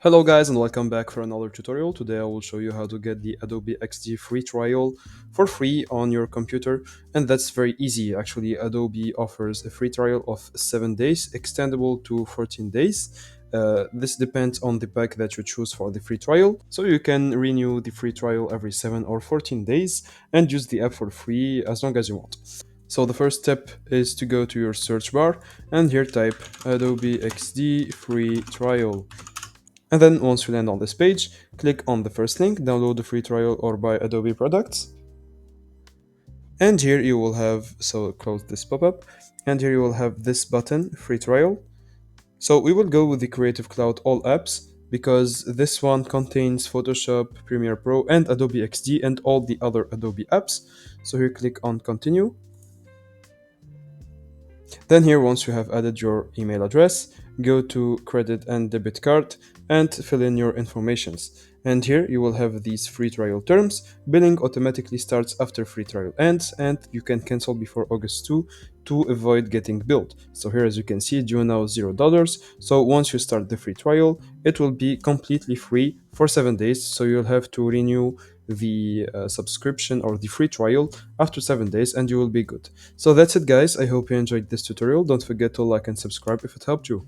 Hello guys and welcome back for another tutorial. Today I will show you how to get the Adobe XD free trial for free on your computer, and that's very easy. Actually, Adobe offers a free trial of 7 days, extendable to 14 days. This depends on the pack that you choose for the free trial, so you can renew the free trial every 7 or 14 days and use the app for free as long as you want. So the first step is to go to your search bar and here type Adobe XD free trial. And then once you land on this page, click on the first link, download the free trial or buy Adobe products. And here you will have, so close this pop-up, and here you will have this button, free trial. So we will go with the Creative Cloud All Apps because this one contains Photoshop, Premiere Pro, and Adobe XD and all the other Adobe apps. So here click on continue. Then here, once you have added your email address, go to credit and debit card and fill in your informations. And here you will have these free trial terms. Billing automatically starts after free trial ends, and you can cancel before August 2 to avoid getting billed. So here, as you can see, due now $0. So once you start the free trial, it will be completely free for 7 days. So you'll have to renew the subscription or the free trial after 7 days and you will be good. So that's it guys, I hope you enjoyed this tutorial. Don't forget to like and subscribe if it helped you.